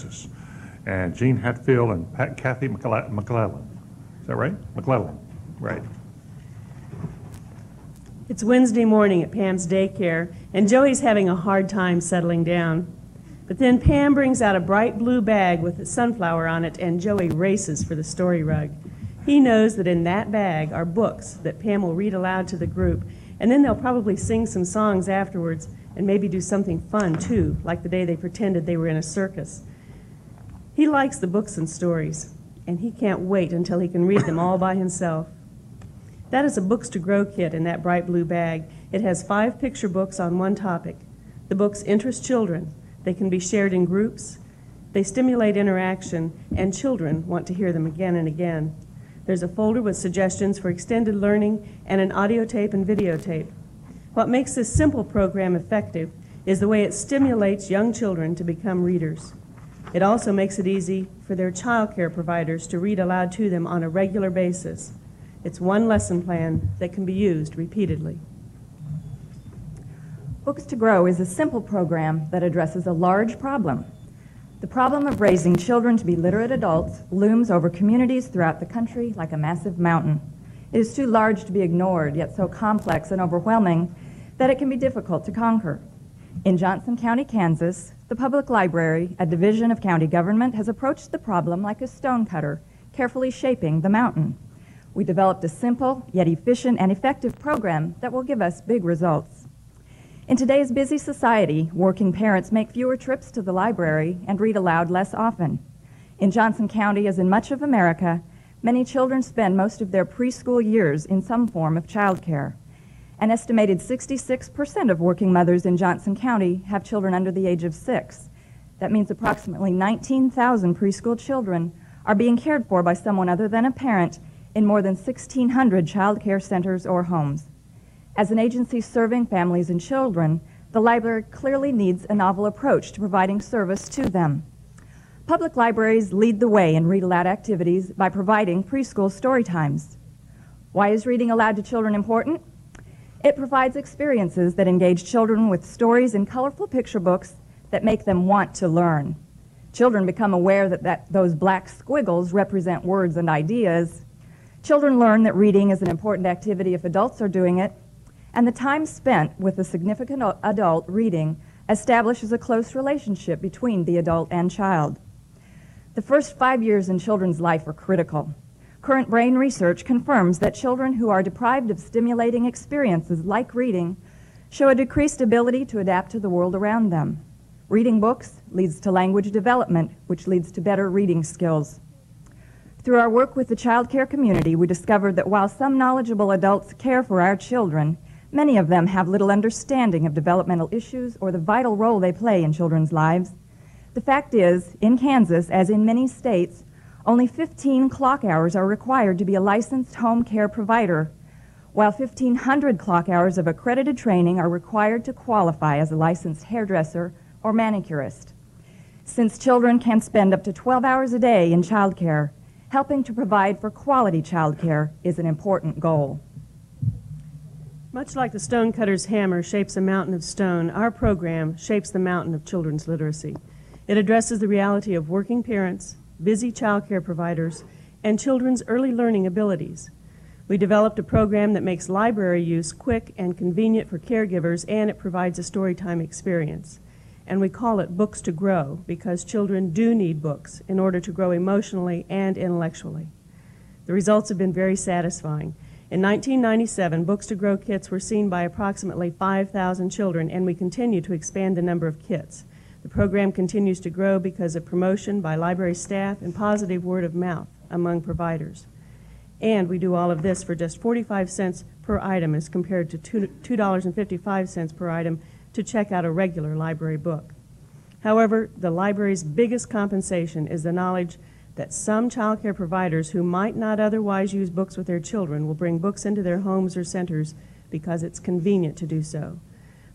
Kansas. And Jean Hatfield and Kathy McClellan. Is that right? McClellan, right. It's Wednesday morning at Pam's daycare, and Joey's having a hard time settling down. But then Pam brings out a bright blue bag with a sunflower on it, and Joey races for the story rug. He knows that in that bag are books that Pam will read aloud to the group, and then they'll probably sing some songs afterwards and maybe do something fun, too, like the day they pretended they were in a circus. He likes the books and stories, and he can't wait until he can read them all by himself. That is a Books to Grow kit in that bright blue bag. It has 5 picture books on one topic. The books interest children. They can be shared in groups. They stimulate interaction, and children want to hear them again and again. There's a folder with suggestions for extended learning and an audio tape and videotape. What makes this simple program effective is the way it stimulates young children to become readers. It also makes it easy for their child care providers to read aloud to them on a regular basis. It's one lesson plan that can be used repeatedly. Books to Grow is a simple program that addresses a large problem. The problem of raising children to be literate adults looms over communities throughout the country like a massive mountain. It is too large to be ignored, yet so complex and overwhelming that it can be difficult to conquer. In Johnson County, Kansas, the public library, a division of county government, has approached the problem like a stonecutter, carefully shaping the mountain. We developed a simple, yet efficient and effective program that will give us big results. In today's busy society, working parents make fewer trips to the library and read aloud less often. In Johnson County, as in much of America, many children spend most of their preschool years in some form of childcare. An estimated 66% of working mothers in Johnson County have children under the age of 6. That means approximately 19,000 preschool children are being cared for by someone other than a parent in more than 1,600 child care centers or homes. As an agency serving families and children, the library clearly needs a novel approach to providing service to them. Public libraries lead the way in read-aloud activities by providing preschool story times. Why is reading aloud to children important? It provides experiences that engage children with stories in colorful picture books that make them want to learn. Children become aware that those black squiggles represent words and ideas. Children learn that reading is an important activity if adults are doing it, and the time spent with a significant adult reading establishes a close relationship between the adult and child. The first 5 years in children's life are critical. Current brain research confirms that children who are deprived of stimulating experiences like reading show a decreased ability to adapt to the world around them. Reading books leads to language development, which leads to better reading skills. Through our work with the child care community, we discovered that while some knowledgeable adults care for our children, many of them have little understanding of developmental issues or the vital role they play in children's lives. The fact is, in Kansas, as in many states, only 15 clock hours are required to be a licensed home care provider, while 1,500 clock hours of accredited training are required to qualify as a licensed hairdresser or manicurist. Since children can spend up to 12 hours a day in child care, helping to provide for quality child care is an important goal. Much like the stonecutter's hammer shapes a mountain of stone, our program shapes the mountain of children's literacy. It addresses the reality of working parents, busy child care providers, and children's early learning abilities. We developed a program that makes library use quick and convenient for caregivers, and it provides a storytime experience. And we call it Books to Grow because children do need books in order to grow emotionally and intellectually. The results have been very satisfying. In 1997, Books to Grow kits were seen by approximately 5,000 children, and we continue to expand the number of kits. The program continues to grow because of promotion by library staff and positive word of mouth among providers. And we do all of this for just 45 cents per item as compared to $2.55 per item to check out a regular library book. However, the library's biggest compensation is the knowledge that some child care providers who might not otherwise use books with their children will bring books into their homes or centers because it's convenient to do so.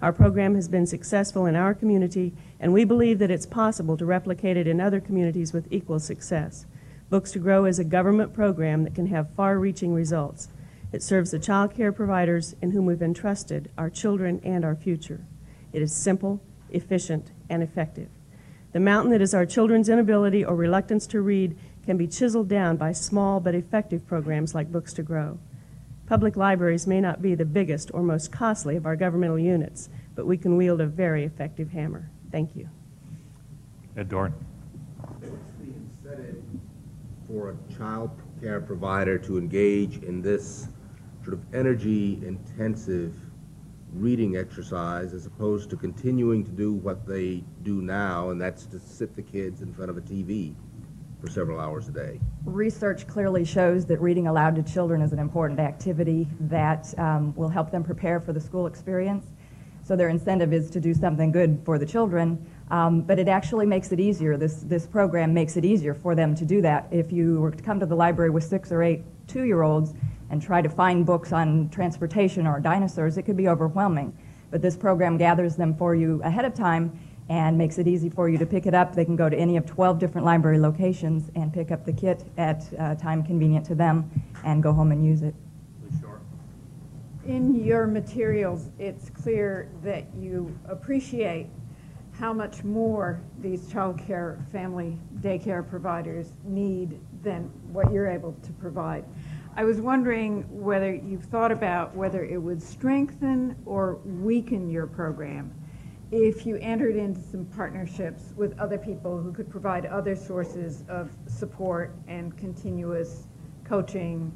Our program has been successful in our community, and we believe that it's possible to replicate it in other communities with equal success. Books to Grow is a government program that can have far-reaching results. It serves the child care providers in whom we've entrusted our children and our future. It is simple, efficient, and effective. The mountain that is our children's inability or reluctance to read can be chiseled down by small but effective programs like Books to Grow. Public libraries may not be the biggest or most costly of our governmental units, but we can wield a very effective hammer. Thank you. Ed Doran. What's the incentive for a child care provider to engage in this sort of energy-intensive reading exercise as opposed to continuing to do what they do now, and that's to sit the kids in front of a TV for several hours a day? Research clearly shows that reading aloud to children is an important activity that will help them prepare for the school experience. So their incentive is to do something good for the children, but it actually makes it easier. This program makes it easier for them to do that. If you were to come to the library with 6 or 8 2-year-olds and try to find books on transportation or dinosaurs, it could be overwhelming. But this program gathers them for you ahead of time and makes it easy for you to pick it up. They can go to any of 12 different library locations and pick up the kit at a time convenient to them and go home and use it. In your materials, it's clear that you appreciate how much more these child care, family daycare providers need than what you're able to provide. I was wondering whether you've thought about whether it would strengthen or weaken your program if you entered into some partnerships with other people who could provide other sources of support and continuous coaching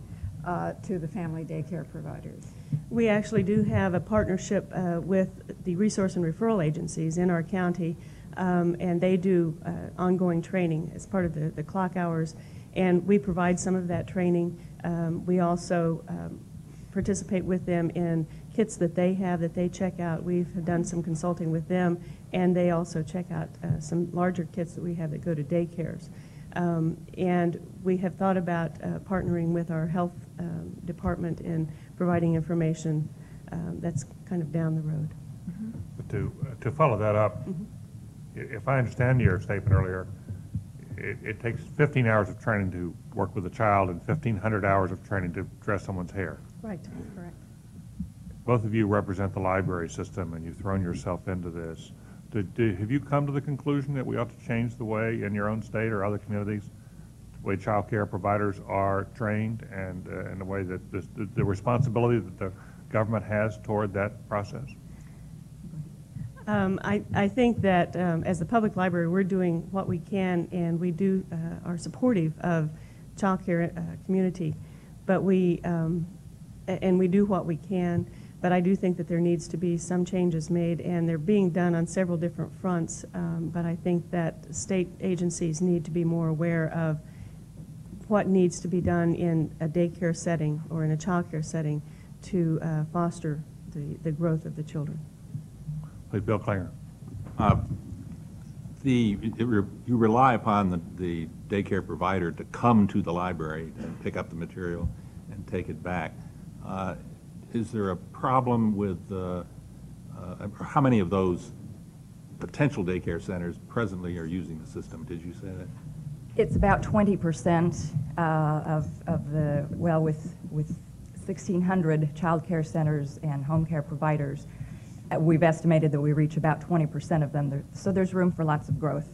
to the family daycare providers. We actually do have a partnership with the resource and referral agencies in our county, and they do ongoing training as part of the clock hours, and we provide some of that training. We also participate with them in kits that they have that they check out. We've done some consulting with them, and they also check out some larger kits that we have that go to daycares. And we have thought about partnering with our health department in providing information that's kind of down the road. But to follow that up, if I understand your statement earlier, it takes 15 hours of training to work with a child and 1,500 hours of training to dress someone's hair. Right, correct. Both of you represent the library system, and you've thrown yourself into this. Have you come to the conclusion that we ought to change the way in your own state or other communities, the way child care providers are trained and in the way that the responsibility that the government has toward that process? I think that as the public library, we're doing what we can, and we are supportive of child care community, but we do what we can. But I do think that there needs to be some changes made, and they're being done on several different fronts. But I think that state agencies need to be more aware of what needs to be done in a daycare setting or in a child care setting to foster the growth of the children. Please, Bill Klinger. You rely upon the daycare provider to come to the library and pick up the material and take it back. Is there a problem with how many of those potential daycare centers presently are using the system? Did you say that? It's about 20% of the, well, with 1,600 child care centers and home care providers, we've estimated that we reach about 20% of them. So there's room for lots of growth.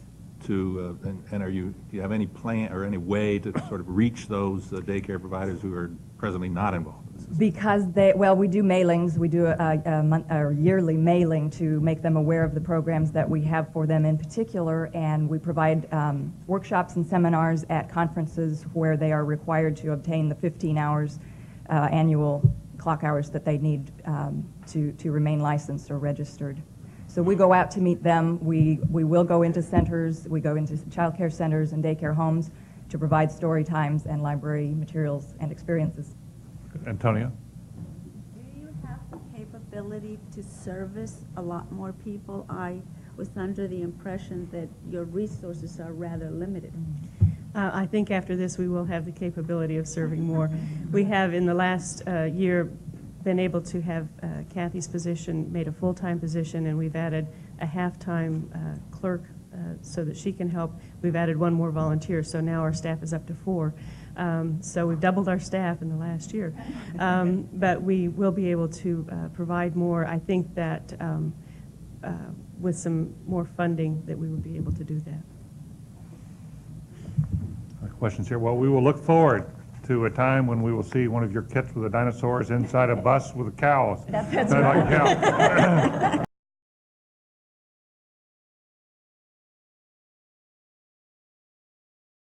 And do you have any plan or any way to sort of reach those daycare providers who are presently not involved in this? Because we do mailings. We do a yearly mailing to make them aware of the programs that we have for them in particular, and we provide workshops and seminars at conferences where they are required to obtain the 15 hours annual clock hours that they need to remain licensed or registered. So we go out to meet them. We will go into centers. We go into child care centers and daycare homes to provide story times and library materials and experiences. Antonia? Do you have the capability to service a lot more people? I was under the impression that your resources are rather limited. I think after this we will have the capability of serving more. We have in the last year been able to have Kathy's position made a full-time position, and we've added a half-time clerk so that she can help. We've added one more volunteer, so now our staff is up to 4. So we've doubled our staff in the last year. But we will be able to provide more. I think that with some more funding, that we would be able to do that. Questions here? Well, we will look forward to a time when we will see one of your kits with the dinosaurs inside a bus with a cow. That's Like a cow.